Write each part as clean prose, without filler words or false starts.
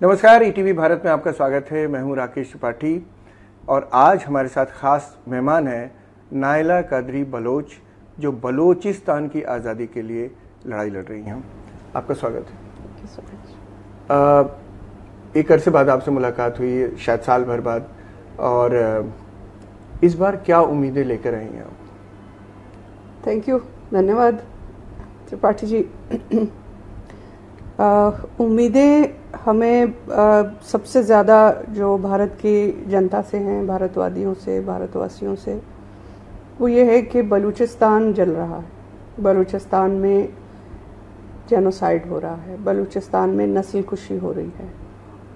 नमस्कार, ईटीवी भारत में आपका स्वागत है। मैं हूं राकेश त्रिपाठी और आज हमारे साथ खास मेहमान हैं नायला कादरी बलोच, जो बलोचिस्तान की आज़ादी के लिए लड़ाई लड़ रही हैं। आपका स्वागत है। एक अरसे बाद आपसे मुलाकात हुई है, शायद साल भर बाद, और इस बार क्या उम्मीदें लेकर आई हैं आप? थैंक यू, धन्यवाद त्रिपाठी जी। उम्मीदें हमें सबसे ज़्यादा जो भारत की जनता से हैं, भारतवादियों से, भारतवासियों से, वो ये है कि बलूचिस्तान जल रहा है। बलूचिस्तान में जेनोसाइड हो रहा है, बलूचिस्तान में नस्लकुशी हो रही है,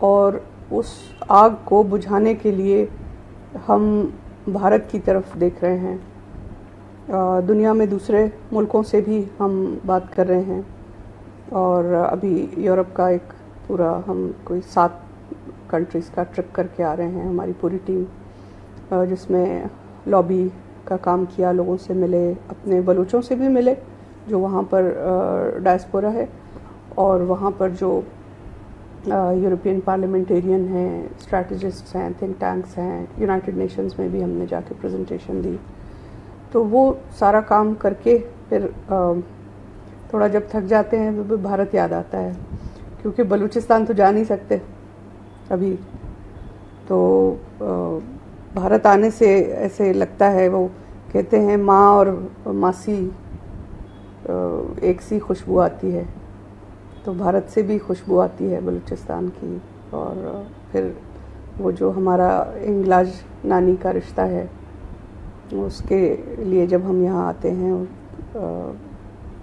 और उस आग को बुझाने के लिए हम भारत की तरफ देख रहे हैं। दुनिया में दूसरे मुल्कों से भी हम बात कर रहे हैं, और अभी यूरोप का एक पूरा हम कोई 7 कंट्रीज़ का ट्रिप करके आ रहे हैं, हमारी पूरी टीम, जिसमें लॉबी का काम किया, लोगों से मिले, अपने बलूचों से भी मिले जो वहाँ पर डायस्पोरा है, और वहाँ पर जो यूरोपियन पार्लियामेंटेरियन हैं, स्ट्रैटेजिस्ट्स हैं, थिंक टैंक्स हैं, यूनाइटेड नेशंस में भी हमने जाके प्रेजेंटेशन दी। तो वो सारा काम करके फिर थोड़ा जब थक जाते हैं तो भारत याद आता है, क्योंकि बलूचिस्तान तो जा नहीं सकते अभी। तो भारत आने से ऐसे लगता है, वो कहते हैं माँ और मासी एक सी खुशबू आती है, तो भारत से भी खुशबू आती है बलूचिस्तान की। और फिर वो जो हमारा इंगलाज नानी का रिश्ता है, उसके लिए जब हम यहाँ आते हैं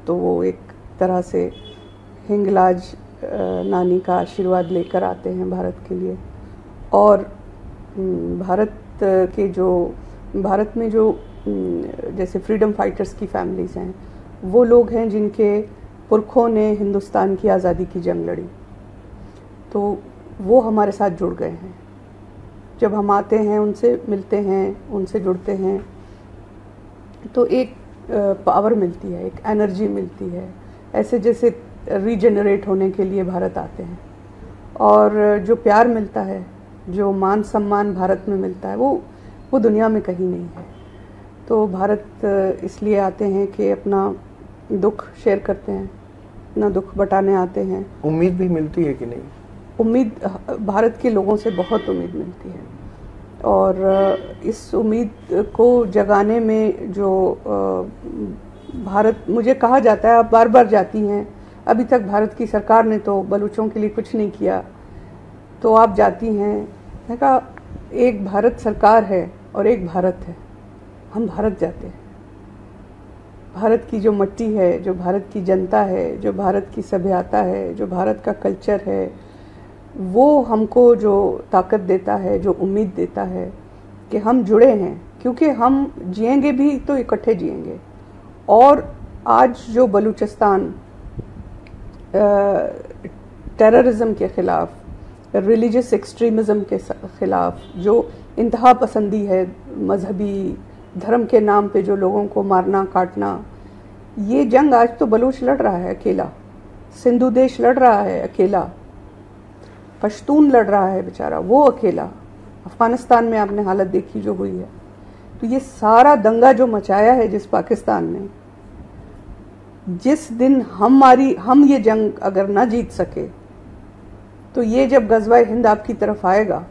तो वो एक तरह से हिंगलाज नानी का आशीर्वाद लेकर आते हैं भारत के लिए। और भारत में जो जैसे फ्रीडम फाइटर्स की फैमिलीज़ हैं, वो लोग हैं जिनके पुरखों ने हिंदुस्तान की आज़ादी की जंग लड़ी, तो वो हमारे साथ जुड़ गए हैं। जब हम आते हैं, उनसे मिलते हैं, उनसे जुड़ते हैं, तो एक पावर मिलती है, एक एनर्जी मिलती है, ऐसे जैसे रीजनरेट होने के लिए भारत आते हैं। और जो प्यार मिलता है, जो मान सम्मान भारत में मिलता है, वो दुनिया में कहीं नहीं है। तो भारत इसलिए आते हैं कि अपना दुख शेयर करते हैं, अपना दुख बटाने आते हैं। उम्मीद भी मिलती है कि नहीं? उम्मीद, भारत के लोगों से बहुत उम्मीद मिलती है, और इस उम्मीद को जगाने में जो भारत, मुझे कहा जाता है आप बार बार जाती हैं, अभी तक भारत की सरकार ने तो बलूचों के लिए कुछ नहीं किया, तो आप जाती हैं। मैंने कहा एक भारत सरकार है और एक भारत है, हम भारत जाते हैं। भारत की जो मिट्टी है, जो भारत की जनता है, जो भारत की सभ्यता है, जो भारत का कल्चर है, वो हमको जो ताकत देता है, जो उम्मीद देता है कि हम जुड़े हैं, क्योंकि हम जिएंगे भी तो इकट्ठे जिएंगे। और आज जो बलूचिस्तान टेररिज्म के ख़िलाफ़, रिलीजियस एक्सट्रीमिज़म के ख़िलाफ़ जो इंतहा पसंदी है, मजहबी धर्म के नाम पे जो लोगों को मारना काटना, ये जंग आज तो बलूच लड़ रहा है अकेला, सिंधु देश लड़ रहा है अकेला, पश्तून लड़ रहा है बेचारा वो अकेला, अफ़गानिस्तान में आपने हालत देखी जो हुई है। तो ये सारा दंगा जो मचाया है जिस पाकिस्तान ने, जिस दिन हम ये जंग अगर ना जीत सके, तो ये जब गज़वा हिंद आपकी तरफ आएगा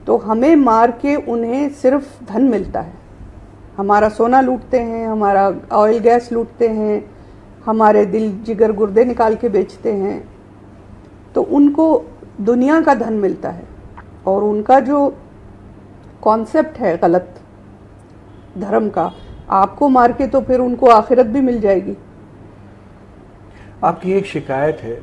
तो हमें मार के उन्हें सिर्फ धन मिलता है। हमारा सोना लूटते हैं, हमारा ऑयल गैस लूटते हैं, हमारे दिल जिगर गुर्दे निकाल के बेचते हैं, तो उनको दुनिया का धन मिलता है। और उनका जो कॉन्सेप्ट है गलत धर्म का, आपको मार के तो फिर उनको आखिरत भी मिल जाएगी। आपकी एक शिकायत है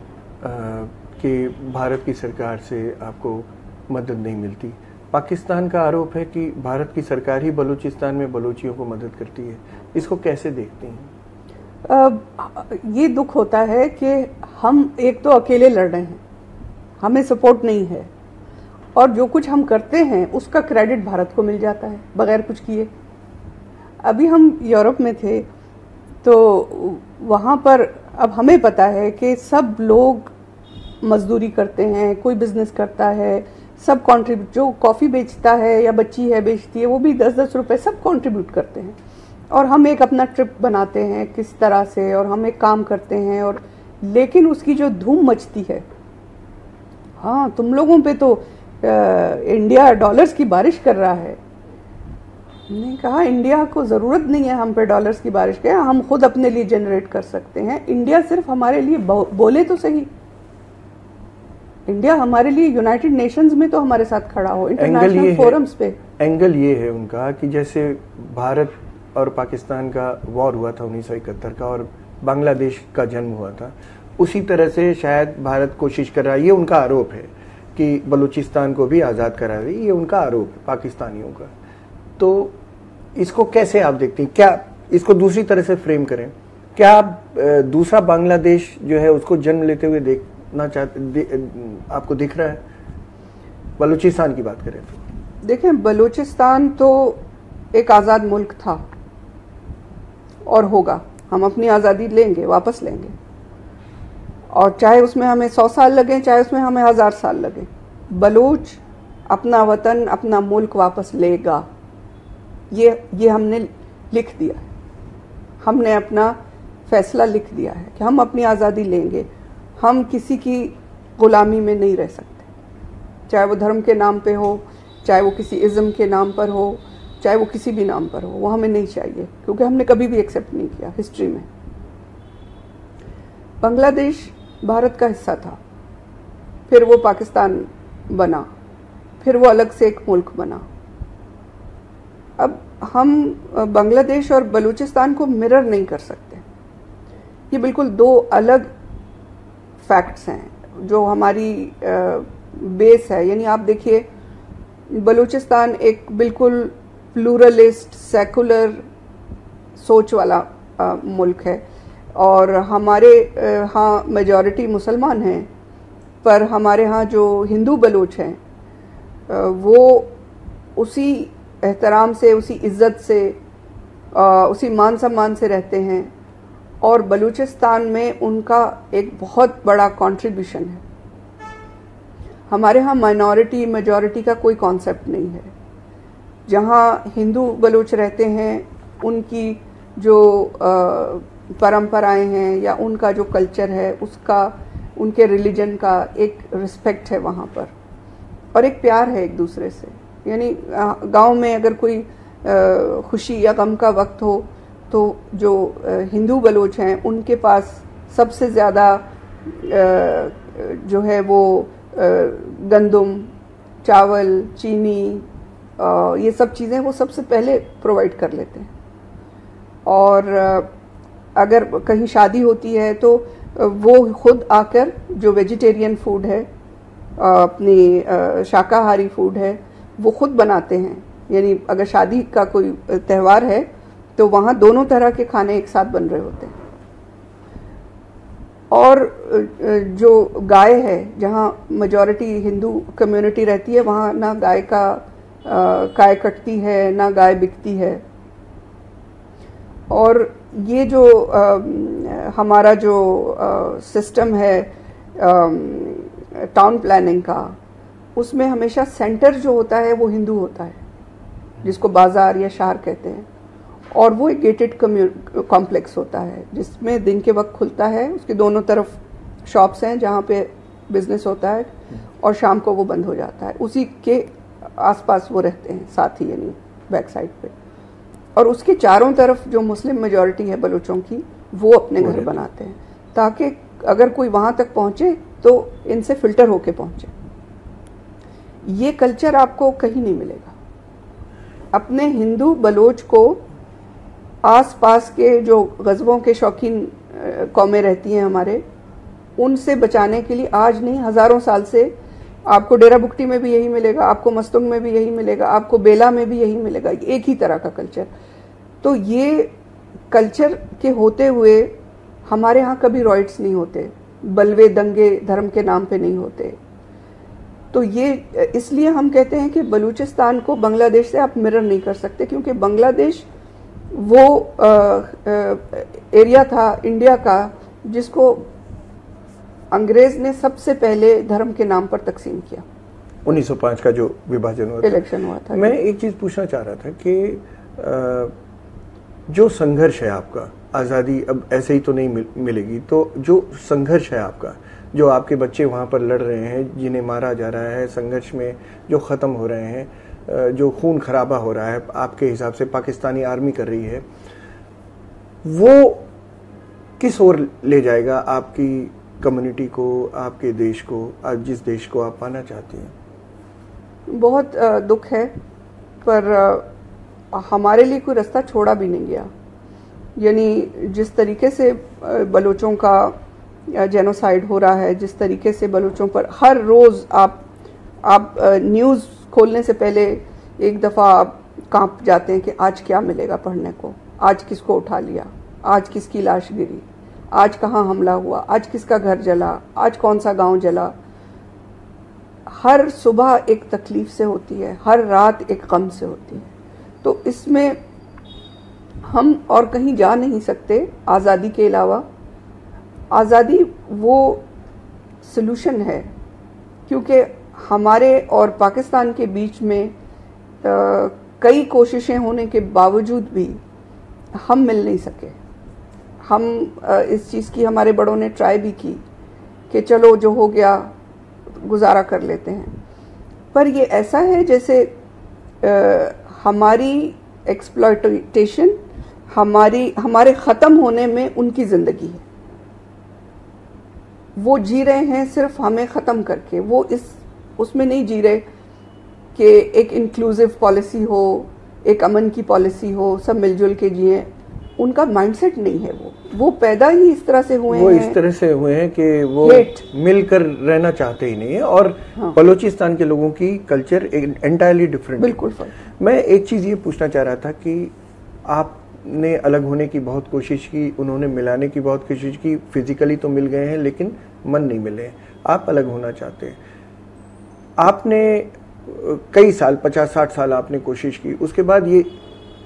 कि भारत की सरकार से आपको मदद नहीं मिलती। पाकिस्तान का आरोप है कि भारत की सरकार ही बलूचिस्तान में बलूचियों को मदद करती है, इसको कैसे देखती हैं? ये दुख होता है कि हम एक तो अकेले लड़ रहे हैं, हमें सपोर्ट नहीं है, और जो कुछ हम करते हैं उसका क्रेडिट भारत को मिल जाता है बगैर कुछ किए। अभी हम यूरोप में थे तो वहाँ पर अब हमें पता है कि सब लोग मजदूरी करते हैं, कोई बिजनेस करता है, सब कंट्रीब्यूट, जो कॉफ़ी बेचता है या बच्ची है बेचती है वो भी 10-10 रुपए सब कंट्रीब्यूट करते हैं। और हम एक अपना ट्रिप बनाते हैं किस तरह से, और हम एक काम करते हैं, और लेकिन उसकी जो धूम मचती है, हाँ तुम लोगों पे तो इंडिया डॉलर्स की बारिश कर रहा है। हमने कहा इंडिया को ज़रूरत नहीं है हम पे डॉलर्स की बारिश के, हम खुद अपने लिए जनरेट कर सकते हैं। इंडिया सिर्फ हमारे लिए बोले तो सही, इंडिया हमारे लिए यूनाइटेड नेशंस में तो हमारे साथ खड़ा हो, इंटरनेशनल फोरम्स पे। एंगल ये है उनका कि जैसे भारत और पाकिस्तान का वॉर हुआ था 1971 का और बांग्लादेश का जन्म हुआ था, उसी तरह से शायद भारत कोशिश कर रहा है, ये उनका आरोप है कि बलूचिस्तान को भी आज़ाद करा रही, ये उनका आरोप है पाकिस्तानियों का। तो इसको कैसे आप देखते हैं? क्या इसको दूसरी तरह से फ्रेम करें? क्या आप दूसरा बांग्लादेश जो है उसको जन्म लेते हुए देखना चाहते, आपको दिख रहा है? बलूचिस्तान की बात करें तो देखें, बलूचिस्तान तो एक आज़ाद मुल्क था और होगा। हम अपनी आज़ादी लेंगे, वापस लेंगे, और चाहे उसमें हमें 100 साल लगे, चाहे उसमें हमें 1000 साल लगे, बलूच अपना वतन, अपना मुल्क वापस लेगा। ये हमने लिख दिया है, हमने अपना फैसला लिख दिया है कि हम अपनी आज़ादी लेंगे। हम किसी की गुलामी में नहीं रह सकते, चाहे वो धर्म के नाम पे हो, चाहे वो किसी इज़्म के नाम पर हो, चाहे वो किसी भी नाम पर हो, वो हमें नहीं चाहिए, क्योंकि हमने कभी भी एक्सेप्ट नहीं किया हिस्ट्री में। बांग्लादेश भारत का हिस्सा था, फिर वो पाकिस्तान बना, फिर वो अलग से एक मुल्क बना। अब हम बांग्लादेश और बलूचिस्तान को मिरर नहीं कर सकते, ये बिल्कुल दो अलग फैक्ट्स हैं जो हमारी बेस है। यानी आप देखिए, बलूचिस्तान एक बिल्कुल प्लूरलिस्ट सेकुलर सोच वाला मुल्क है, और हमारे यहाँ मेजॉरिटी मुसलमान हैं, पर हमारे यहाँ जो हिंदू बलूच हैं वो उसी एहतराम से, उसी इज़्ज़त से, उसी मान सम्मान से रहते हैं, और बलूचिस्तान में उनका एक बहुत बड़ा कंट्रीब्यूशन है। हमारे यहाँ माइनॉरिटी मेजॉरिटी का कोई कॉन्सेप्ट नहीं है। जहाँ हिंदू बलूच रहते हैं उनकी जो परंपराएं हैं या उनका जो कल्चर है, उसका, उनके रिलीजन का एक रिस्पेक्ट है वहाँ पर, और एक प्यार है एक दूसरे से। यानी गांव में अगर कोई खुशी या गम का वक्त हो तो जो हिंदू बलोच हैं उनके पास सबसे ज़्यादा जो है वो गंदम, चावल, चीनी, ये सब चीज़ें वो सबसे पहले प्रोवाइड कर लेते हैं। और अगर कहीं शादी होती है तो वो खुद आकर जो वेजिटेरियन फूड है, अपनी शाकाहारी फूड है, वो खुद बनाते हैं। यानी अगर शादी का कोई त्यौहार है तो वहाँ दोनों तरह के खाने एक साथ बन रहे होते हैं। और जो गाय है, जहाँ मेजॉरिटी हिंदू कम्युनिटी रहती है, वहाँ ना गाय का गाय कटती है, ना गाय बिकती है। और ये जो हमारा जो सिस्टम है टाउन प्लानिंग का, उसमें हमेशा सेंटर जो होता है वो हिंदू होता है, जिसको बाजार या शहर कहते हैं, और वो एक गेटेड कॉम्प्लेक्स होता है जिसमें दिन के वक्त खुलता है, उसके दोनों तरफ शॉप्स हैं जहाँ पे बिजनेस होता है, और शाम को वो बंद हो जाता है। उसी के आसपास वो रहते हैं साथ ही, यानी बैक साइड पे। और उसके चारों तरफ जो मुस्लिम मेजॉरिटी है बलूचों की, वो अपने घर बनाते हैं ताकि अगर कोई वहाँ तक पहुँचे तो इनसे फिल्टर होके पहुँचे। ये कल्चर आपको कहीं नहीं मिलेगा। अपने हिंदू बलोच को आस-पास के जो गज़बों के शौकीन कौमें रहती हैं हमारे, उनसे बचाने के लिए आज नहीं हज़ारों साल से आपको डेरा बुक्टी में भी यही मिलेगा, आपको मस्तुंग में भी यही मिलेगा, आपको बेला में भी यही मिलेगा, एक ही तरह का कल्चर। तो ये कल्चर के होते हुए हमारे यहाँ कभी रॉयट्स नहीं होते, बलवे दंगे धर्म के नाम पे नहीं होते। तो ये इसलिए हम कहते हैं कि बलूचिस्तान को बांग्लादेश से आप मिरर नहीं कर सकते, क्योंकि बांग्लादेश वो एरिया था इंडिया का जिसको अंग्रेज ने सबसे पहले धर्म के नाम पर तकसीम किया। 1905 का जो विभाजन हुआ था, इलेक्शन हुआ था। मैं एक चीज पूछना चाह रहा था कि जो संघर्ष है आपका, आज़ादी अब ऐसे ही तो नहीं मिलेगी, तो जो संघर्ष है आपका, जो आपके बच्चे वहाँ पर लड़ रहे हैं, जिन्हें मारा जा रहा है, संघर्ष में जो ख़त्म हो रहे हैं, जो खून खराबा हो रहा है, आपके हिसाब से पाकिस्तानी आर्मी कर रही है, वो किस ओर ले जाएगा आपकी कम्युनिटी को, आपके देश को, आज जिस देश को आप पाना चाहती हैं? बहुत दुख है, पर हमारे लिए कोई रास्ता छोड़ा भी नहीं गया। यानी जिस तरीके से बलोचों का जेनोसाइड हो रहा है, जिस तरीके से बलोचों पर हर रोज़ आप न्यूज़ खोलने से पहले एक दफ़ा आप कांप जाते हैं कि आज क्या मिलेगा पढ़ने को, आज किसको उठा लिया, आज किसकी लाश गिरी, आज कहाँ हमला हुआ, आज किसका घर जला, आज कौन सा गांव जला। हर सुबह एक तकलीफ से होती है, हर रात एक गम से होती है। तो इसमें हम और कहीं जा नहीं सकते आज़ादी के अलावा। आज़ादी वो सलूशन है, क्योंकि हमारे और पाकिस्तान के बीच में कई कोशिशें होने के बावजूद भी हम मिल नहीं सके। हम इस चीज़ की हमारे बड़ों ने ट्राई भी की कि चलो जो हो गया गुजारा कर लेते हैं, पर ये ऐसा है जैसे हमारी एक्सप्लॉयटेशन, हमारे ख़त्म होने में उनकी ज़िंदगी है। वो जी रहे हैं सिर्फ हमें ख़त्म करके, वो उसमें नहीं जी रहे कि एक इंक्लूसिव पॉलिसी हो, एक अमन की पॉलिसी हो, सब मिलजुल के जिए। उनका माइंडसेट नहीं है। वो पैदा ही इस तरह से हुए हैं, वो इस तरह से हुए हैं कि वो मिलकर रहना चाहते ही नहीं है। और हाँ। बलूचिस्तान के लोगों की कल्चर एंटायरली डिफरेंट। बिल्कुल। मैं एक चीज़ ये पूछना चाह रहा था कि आपने अलग होने की बहुत कोशिश की, उन्होंने मिलाने की बहुत कोशिश की, फिजिकली तो मिल गए हैं लेकिन मन नहीं मिले। आप अलग होना चाहते हैं। आपने कई साल, 50-60 साल आपने कोशिश की, उसके बाद ये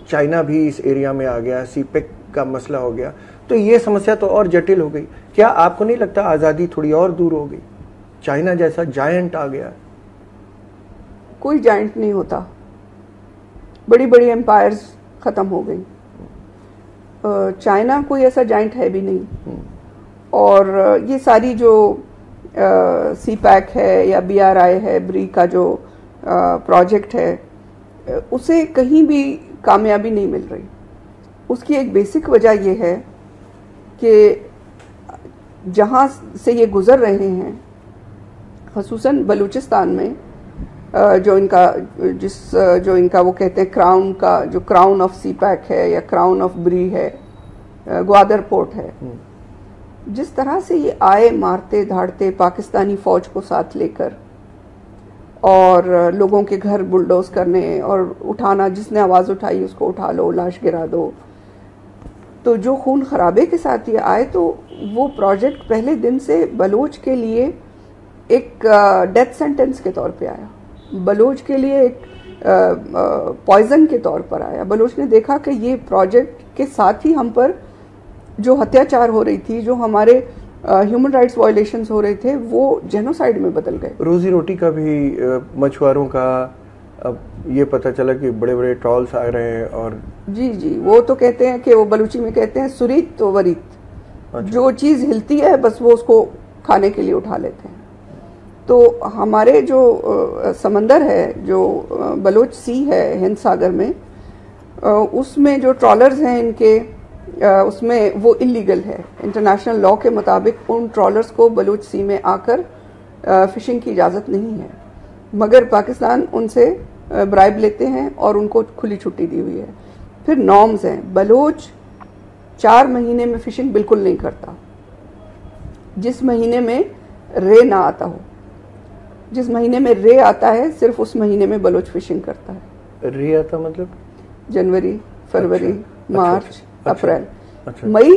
चाइना भी इस एरिया में आ गया, सीपेक का मसला हो गया, तो ये समस्या तो और जटिल हो गई। क्या आपको नहीं लगता आज़ादी थोड़ी और दूर हो गई? चाइना जैसा जायंट आ गया। कोई जायंट नहीं होता, बड़ी बड़ी एम्पायर्स ख़त्म हो गई। चाइना कोई ऐसा जायंट है भी नहीं। और ये सारी जो सीपैक है या BRI है, ब्री का जो प्रोजेक्ट है, उसे कहीं भी कामयाबी नहीं मिल रही। उसकी एक बेसिक वजह यह है कि जहाँ से ये गुज़र रहे हैं, ख़ुसूसन बलूचिस्तान में, जो इनका वो कहते हैं क्राउन का, जो क्राउन ऑफ सीपैक है या क्राउन ऑफ ब्री है, ग्वादर पोर्ट है, जिस तरह से ये आए मारते धाड़ते पाकिस्तानी फ़ौज को साथ लेकर, और लोगों के घर बुलडोज करने और उठाना, जिसने आवाज़ उठाई उसको उठा लो, लाश गिरा दो। तो जो खून खराबे के साथ ये आए, तो वो प्रोजेक्ट पहले दिन से बलोच के लिए एक डेथ सेंटेंस के तौर पे आया, बलोच के लिए एक पॉइजन के तौर पर आया। बलोच ने देखा कि ये प्रोजेक्ट के साथ ही हम पर जो अत्याचार हो रही थी, जो हमारे ह्यूमन राइट्स वायलेशंस हो रहे थे, वो जेनोसाइड में बदल गए। रोजी रोटी का भी मछुआरों का अब ये पता चला कि बड़े बड़े ट्रॉल्स आ रहे हैं। और जी, वो तो कहते हैं कि वो बलूची में कहते हैं सुरीत तो वरीत। अच्छा। जो चीज़ हिलती है बस वो उसको खाने के लिए उठा लेते हैं। तो हमारे जो समंदर है, जो बलोच सी है हिंद सागर में, उसमें जो ट्रॉलर्स हैं इनके, उसमें वो इलीगल है। इंटरनेशनल लॉ के मुताबिक उन ट्रॉलर्स को बलूच सी में आकर फिशिंग की इजाज़त नहीं है, मगर पाकिस्तान उनसे ब्राइब लेते हैं और उनको खुली छुट्टी दी हुई है। फिर नॉर्म्स हैं। बलोच 4 महीने में फिशिंग बिल्कुल नहीं करता। जिस महीने में रे ना आता हो, जिस महीने में रे आता है, सिर्फ उस महीने में बलोच फिशिंग करता है। रे आता मतलब जनवरी, फरवरी, मार्च, अप्रैल, मई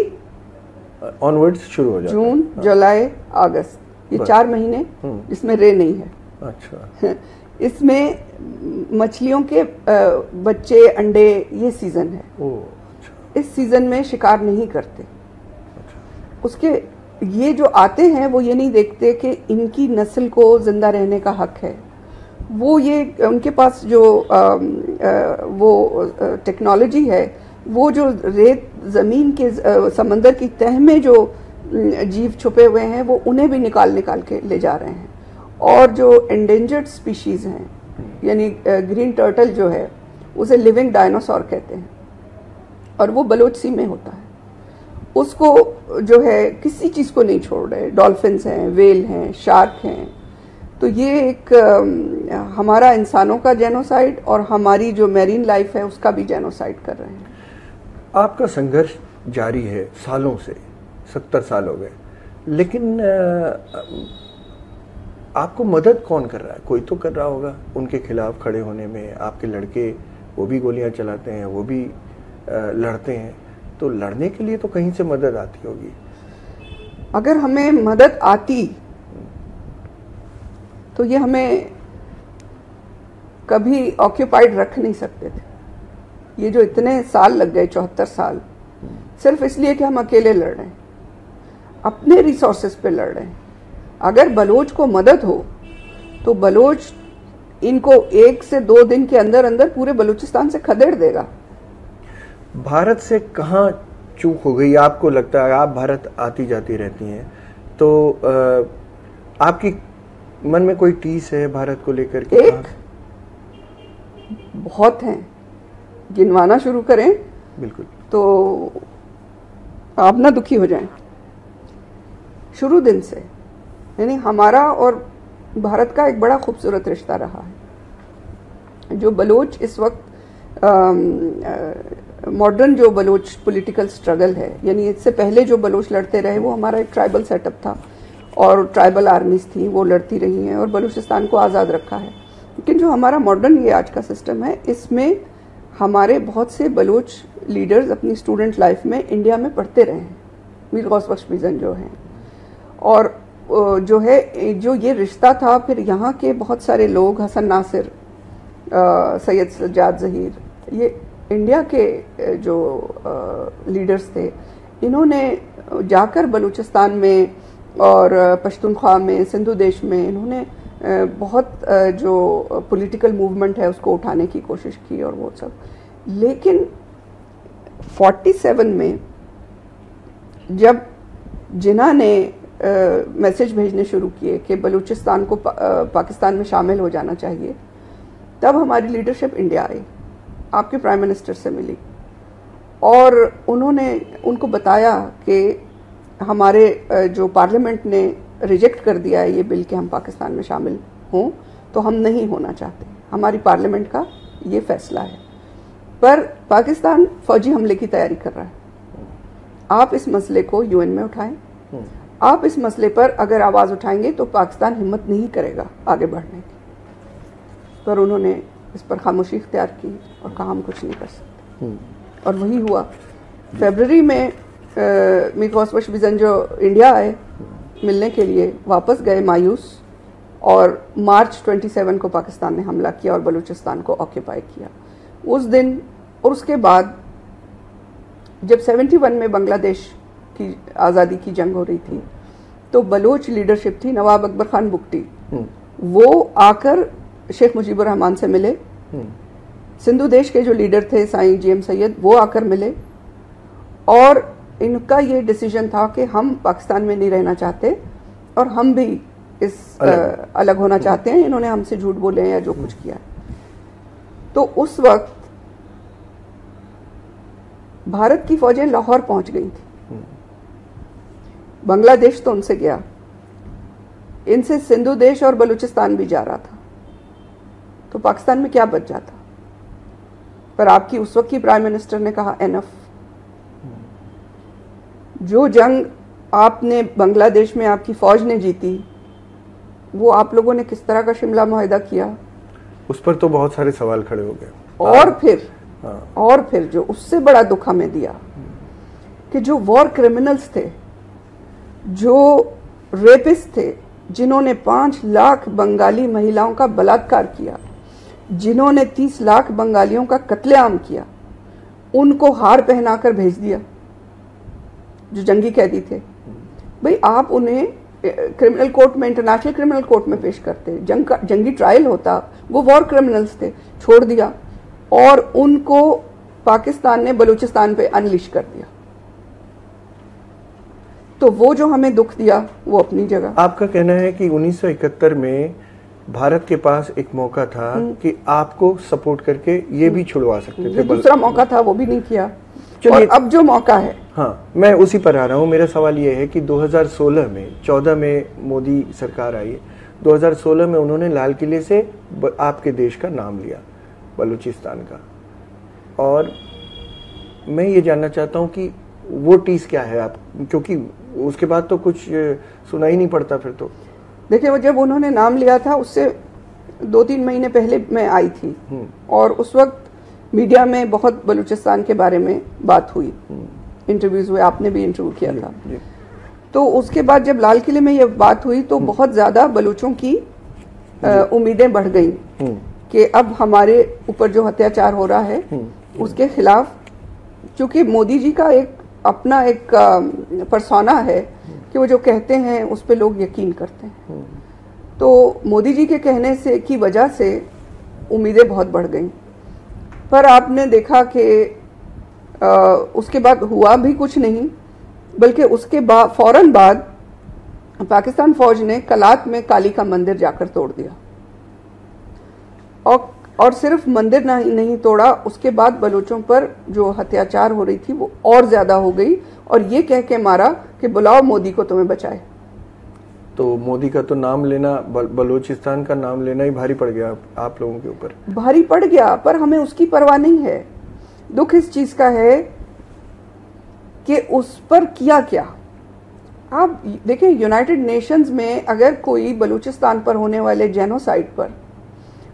ऑनवर्ड्स शुरू हो जाता है। जून, जुलाई, अगस्त, ये 4 महीने इसमें रे नहीं है। अच्छा। इसमें मछलियों के बच्चे, अंडे, ये सीजन है। अच्छा। इस सीजन में शिकार नहीं करते। अच्छा। उसके ये जो आते हैं वो ये नहीं देखते कि इनकी नस्ल को जिंदा रहने का हक है। वो ये उनके पास जो वो टेक्नोलॉजी है, वो जो रेत ज़मीन के समंदर की तह में जो जीव छुपे हुए हैं वो उन्हें भी निकाल के ले जा रहे हैं। और जो एंडेंजर्ड स्पीशीज़ हैं, यानी ग्रीन टर्टल जो है उसे लिविंग डायनासोर कहते हैं, और वो बलोच सी में होता है। उसको जो है किसी चीज़ को नहीं छोड़ रहे। डॉल्फिन्स हैं, वेल हैं, शार्क हैं। तो ये एक हमारा इंसानों का जेनोसाइड और हमारी जो मैरीन लाइफ है उसका भी जेनोसाइड कर रहे हैं। आपका संघर्ष जारी है सालों से, 70 साल हो गए, लेकिन आपको मदद कौन कर रहा है? कोई तो कर रहा होगा उनके खिलाफ खड़े होने में। आपके लड़के वो भी गोलियां चलाते हैं, वो भी लड़ते हैं, तो लड़ने के लिए तो कहीं से मदद आती होगी। अगर हमें मदद आती तो ये हमें कभी ऑक्यूपाइड रख नहीं सकते थे। ये जो इतने साल लग गए, 74 साल, सिर्फ इसलिए कि हम अकेले लड़ रहे हैं, अपने रिसोर्सेज पे लड़ रहे हैं। अगर बलोच को मदद हो तो बलोच इनको 1 से 2 दिन के अंदर अंदर पूरे बलूचिस्तान से खदेड़ देगा। भारत से कहाँ चूक हो गई आपको लगता है? आप भारत आती जाती रहती हैं, तो आपकी मन में कोई टीस है भारत को लेकर के? एक बहुत हैं, गिनवाना शुरू करें बिल्कुल तो आप ना दुखी हो जाएं। शुरू दिन से यानी हमारा और भारत का एक बड़ा खूबसूरत रिश्ता रहा है। जो बलोच इस वक्त मॉडर्न जो बलोच पॉलिटिकल स्ट्रगल है, यानी इससे पहले जो बलोच लड़ते रहे वो हमारा एक ट्राइबल सेटअप था और ट्राइबल आर्मीज थी, वो लड़ती रही हैं और बलूचिस्तान को आज़ाद रखा है। लेकिन जो हमारा मॉडर्न ये आज का सिस्टम है, इसमें हमारे बहुत से बलोच लीडर्स अपनी स्टूडेंट लाइफ में इंडिया में पढ़ते रहे हैं, मीर गौस बख्श बिजन जो हैं। और जो है जो ये रिश्ता था, फिर यहाँ के बहुत सारे लोग, हसन नासिर, सैयद सज्जाद ज़हीर, ये इंडिया के जो लीडर्स थे, इन्होंने जाकर बलूचिस्तान में और पश्तूनख्वा में, सिंधु देश में इन्होंने बहुत जो पॉलिटिकल मूवमेंट है उसको उठाने की कोशिश की और वो सब। लेकिन 47 में जब जिन्ना ने मैसेज भेजने शुरू किए कि बलूचिस्तान को पाकिस्तान में शामिल हो जाना चाहिए, तब हमारी लीडरशिप इंडिया आई, आपके प्राइम मिनिस्टर से मिली और उन्होंने उनको बताया कि हमारे जो पार्लियामेंट ने रिजेक्ट कर दिया है ये बिल कि हम पाकिस्तान में शामिल हों, तो हम नहीं होना चाहते। हमारी पार्लियामेंट का ये फैसला है, पर पाकिस्तान फौजी हमले की तैयारी कर रहा है। आप इस मसले को यूएन में उठाएं। आप इस मसले पर अगर आवाज़ उठाएंगे तो पाकिस्तान हिम्मत नहीं करेगा आगे बढ़ने की। पर उन्होंने इस पर खामोशी इख्तियार की और कहा हम कुछ नहीं कर सकते, और वही हुआ। फरवरी में मीर गौस बख्श बिजन जो इंडिया आए मिलने के लिए, वापस गए मायूस, और मार्च 27 को पाकिस्तान ने हमला किया और बलूचिस्तान को ऑक्यूपाई किया। उस दिन और उसके बाद जब 71 में बांग्लादेश की आज़ादी की जंग हो रही थी, तो बलोच लीडरशिप थी, नवाब अकबर खान बुगटी, वो आकर शेख मुजीबुर रहमान से मिले। सिंधु देश के जो लीडर थे साईं जीएम सैयद, वो आकर मिले, और इनका ये डिसीजन था कि हम पाकिस्तान में नहीं रहना चाहते और हम भी इस अलग होना चाहते हैं। इन्होंने हमसे झूठ बोले या जो कुछ किया। तो उस वक्त भारत की फौजें लाहौर पहुंच गई थी। बांग्लादेश तो उनसे गया, इनसे सिंधु देश और बलूचिस्तान भी जा रहा था, तो पाकिस्तान में क्या बच जाता। पर आपकी उस वक्त की प्राइम मिनिस्टर ने कहा एनफ। जो जंग आपने बांग्लादेश में आपकी फौज ने जीती, वो आप लोगों ने किस तरह का शिमला मुआहिदा किया, उस पर तो बहुत सारे सवाल खड़े हो गए। और फिर जो उससे बड़ा दुख हमें दिया कि जो वॉर क्रिमिनल्स थे, जो रेपिस्ट थे, जिन्होंने 5 लाख बंगाली महिलाओं का बलात्कार किया, जिन्होंने 30 लाख बंगालियों का कत्लेआम किया, उनको हार पहनाकर भेज दिया, जो जंगी कैदी थे। भाई आप उन्हें क्रिमिनल कोर्ट में, इंटरनेशनल क्रिमिनल कोर्ट में पेश करते, जंगी ट्रायल होता, वो वॉर क्रिमिनल्स थे, छोड़ दिया और उनको पाकिस्तान ने बलूचिस्तान पे अनलिश कर दिया। तो वो जो हमें दुख दिया वो अपनी जगह। आपका कहना है कि 1971 में भारत के पास एक मौका था कि आपको सपोर्ट करके ये भी छुड़वा सकते थे। दूसरा मौका था, वो भी नहीं किया। और अब जो मौका है, हाँ, मैं उसी पर आ रहा हूँ। मेरा सवाल ये है कि 2016 में 14 में मोदी सरकार आई, 2016 में उन्होंने लाल किले से आपके देश का नाम लिया, बलूचिस्तान का, और मैं ये जानना चाहता हूँ कि वो टीस क्या है आप, क्योंकि उसके बाद तो कुछ सुना ही नहीं पड़ता फिर तो। देखिए, वो जब उन्होंने नाम लिया था उससे 2-3 महीने पहले मैं आई थी और उस वक्त मीडिया में बहुत बलूचिस्तान के बारे में बात हुई, इंटरव्यूज हुए, आपने भी इंटरव्यू किया था। तो उसके बाद जब लाल किले में ये बात हुई तो बहुत ज्यादा बलूचों की उम्मीदें बढ़ गई कि अब हमारे ऊपर जो अत्याचार हो रहा है उसके खिलाफ, क्योंकि मोदी जी का एक अपना एक परसोना है कि वो जो कहते हैं उस पर लोग यकीन करते हैं। तो मोदी जी के कहने से की वजह से उम्मीदें बहुत बढ़ गई। पर आपने देखा कि उसके बाद हुआ भी कुछ नहीं, बल्कि उसके बाद फौरन बाद पाकिस्तान फौज ने कलात में काली का मंदिर जाकर तोड़ दिया और सिर्फ मंदिर नहीं तोड़ा, उसके बाद बलूचों पर जो अत्याचार हो रही थी वो और ज्यादा हो गई और ये कह के मारा कि बुलाओ मोदी को तुम्हें बचाए। तो मोदी का तो नाम लेना, बलूचिस्तान का नाम लेना ही भारी पड़ गया आप लोगों के ऊपर। भारी पड़ गया, पर हमें उसकी परवाह नहीं है। दुख इस चीज का है कि उस पर किया क्या। आप देखिए, यूनाइटेड नेशंस में अगर कोई बलूचिस्तान पर होने वाले जेनोसाइड पर,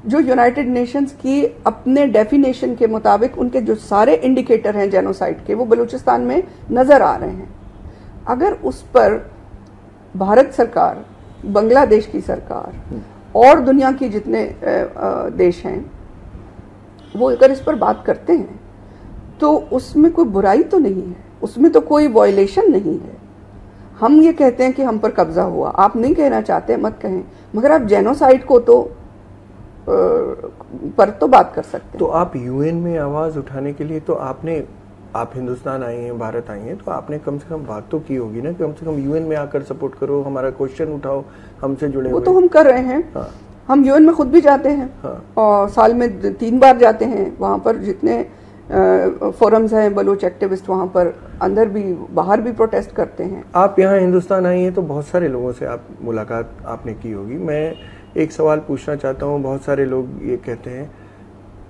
जो यूनाइटेड नेशंस की अपने डेफिनेशन के मुताबिक उनके जो सारे इंडिकेटर हैं जेनोसाइड के, वो बलूचिस्तान में नजर आ रहे हैं, अगर उस पर भारत सरकार, बांग्लादेश की सरकार और दुनिया की जितने देश हैं वो अगर इस पर बात करते हैं तो उसमें कोई बुराई तो नहीं है, उसमें तो कोई वायलेशन नहीं है। हम ये कहते हैं कि हम पर कब्जा हुआ, आप नहीं कहना चाहते मत कहें, मगर आप जेनोसाइड को तो पर तो बात कर सकते हैं। तो आप यूएन में आवाज उठाने के लिए तो आप हिंदुस्तान आई हैं, भारत आई हैं, तो आपने कम से कम बात तो की होगी ना, कम से कम यूएन में आकर सपोर्ट करो, हमारा क्वेश्चन उठाओ, हमसे जुड़े वो तो हम कर रहे हैं। हाँ। हम यूएन में खुद भी जाते हैं। हाँ। और साल में 3 बार जाते हैं। वहां पर जितने फोरम्स हैं बलूच एक्टिविस्ट, वहां पर अंदर भी बाहर भी प्रोटेस्ट करते हैं। आप यहाँ हिंदुस्तान आई हैं तो बहुत सारे लोगों से आप मुलाकात आपने की होगी। मैं एक सवाल पूछना चाहता हूँ, बहुत सारे लोग ये कहते हैं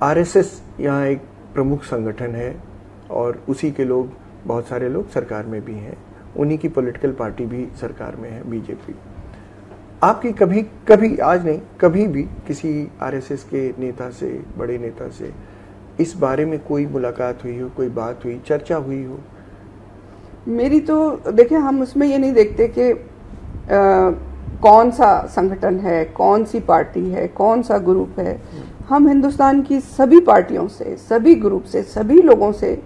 आरएसएस यहाँ एक प्रमुख संगठन है और उसी के लोग, बहुत सारे लोग सरकार में भी हैं, उन्हीं की पॉलिटिकल पार्टी भी सरकार में है, बीजेपी। आपकी कभी आज नहीं, कभी भी किसी आरएसएस के नेता से, बड़े नेता से इस बारे में कोई मुलाकात हुई हो, कोई बात हुई, चर्चा हुई हो? मेरी तो देखिए, हम उसमें ये नहीं देखते कि कौन सा संगठन है, कौन सी पार्टी है, कौन सा ग्रुप है। हम हिंदुस्तान की सभी पार्टियों से, सभी ग्रुप से, सभी लोगों से,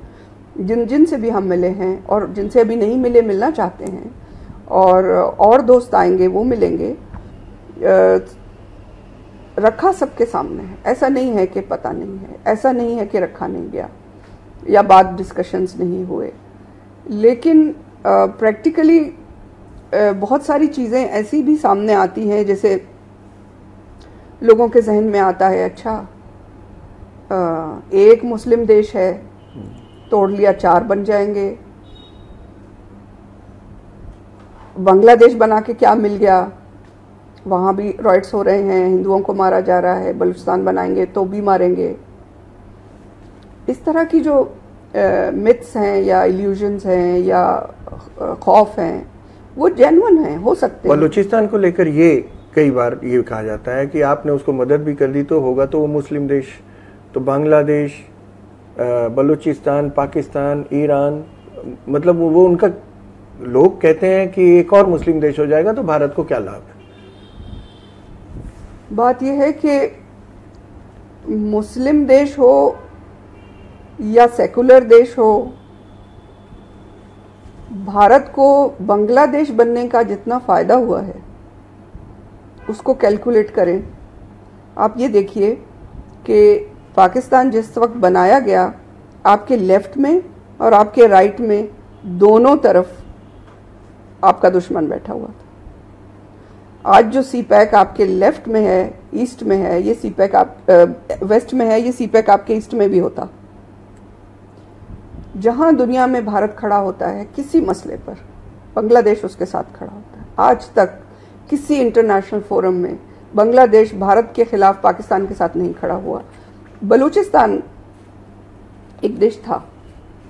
जिनसे भी हम मिले हैं और जिनसे अभी नहीं मिले, मिलना चाहते हैं, और दोस्त आएंगे वो मिलेंगे, रखा सबके सामने है। ऐसा नहीं है कि पता नहीं है, ऐसा नहीं है कि रखा नहीं गया या बात डिस्कशंस नहीं हुए, लेकिन प्रैक्टिकली बहुत सारी चीज़ें ऐसी भी सामने आती हैं, जैसे लोगों के जहन में आता है, अच्छा एक मुस्लिम देश है, तोड़ लिया 4 बन जाएंगे, बांग्लादेश बना के क्या मिल गया, वहाँ भी रॉयट्स हो रहे हैं, हिंदुओं को मारा जा रहा है, बलूचिस्तान बनाएंगे तो भी मारेंगे। इस तरह की जो मिथ्स हैं या इल्यूजन्स हैं या खौफ हैं, वो जेन्युइन हैं, हो सकते हैं। बलूचिस्तान को लेकर ये कई बार ये कहा जाता है कि आपने उसको मदद भी कर दी तो होगा तो वो मुस्लिम देश, तो बांग्लादेश, बलूचिस्तान, पाकिस्तान, ईरान, मतलब वो उनका, लोग कहते हैं कि एक और मुस्लिम देश हो जाएगा तो भारत को क्या लाभ है? बात यह है कि मुस्लिम देश हो या सेकुलर देश हो भारत को बांग्लादेश बनने का जितना फायदा हुआ है उसको कैलकुलेट करें। आप ये देखिए कि पाकिस्तान जिस वक्त बनाया गया, आपके लेफ्ट में और आपके राइट में दोनों तरफ आपका दुश्मन बैठा हुआ था। आज जो सीपैक आपके लेफ्ट में है, ईस्ट में है, ये सीपैक आप वेस्ट में है, ये सीपैक आपके ईस्ट में भी होता। जहां दुनिया में भारत खड़ा होता है किसी मसले पर, बांग्लादेश उसके साथ खड़ा होता है। आज तक किसी इंटरनेशनल फोरम में बांग्लादेश भारत के खिलाफ पाकिस्तान के साथ नहीं खड़ा हुआ। बलूचिस्तान एक देश था,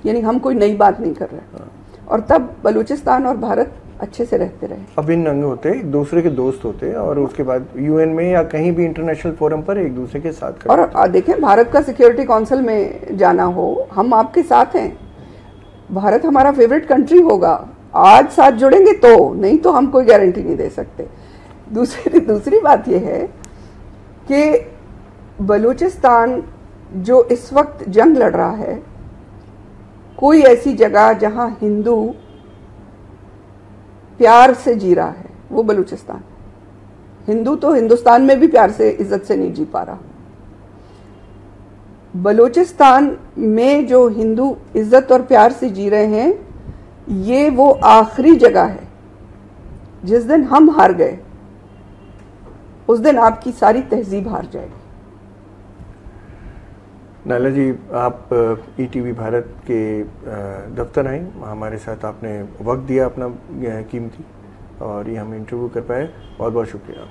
यानी हम कोई नई बात नहीं कर रहे, और तब बलूचिस्तान और भारत अच्छे से रहते रहे। अभिन्न अंग होते, एक दूसरे के दोस्त होते, और उसके बाद यूएन में या कहीं भी इंटरनेशनल फोरम पर एक दूसरे के साथ खड़े। और देखें, भारत का सिक्योरिटी काउंसिल में जाना हो, हम आपके साथ हैं। भारत हमारा फेवरेट कंट्री होगा, आज साथ जुड़ेंगे तो, नहीं तो हम कोई गारंटी नहीं दे सकते। दूसरी बात यह है कि बलूचिस्तान जो इस वक्त जंग लड़ रहा है, कोई ऐसी जगह जहां हिंदू प्यार से जी रहा है वो बलूचिस्तान। हिंदू तो हिंदुस्तान में भी प्यार से, इज्जत से नहीं जी पा रहा। बलूचिस्तान में जो हिंदू इज्जत और प्यार से जी रहे हैं, ये वो आखिरी जगह है। जिस दिन हम हार गए उस दिन आपकी सारी तहजीब हार जाएगी। नायला जी, आप ईटीवी भारत के दफ्तर आए, हमारे साथ आपने वक्त दिया अपना कीमती, और ये हम इंटरव्यू कर पाए। बहुत बहुत शुक्रिया।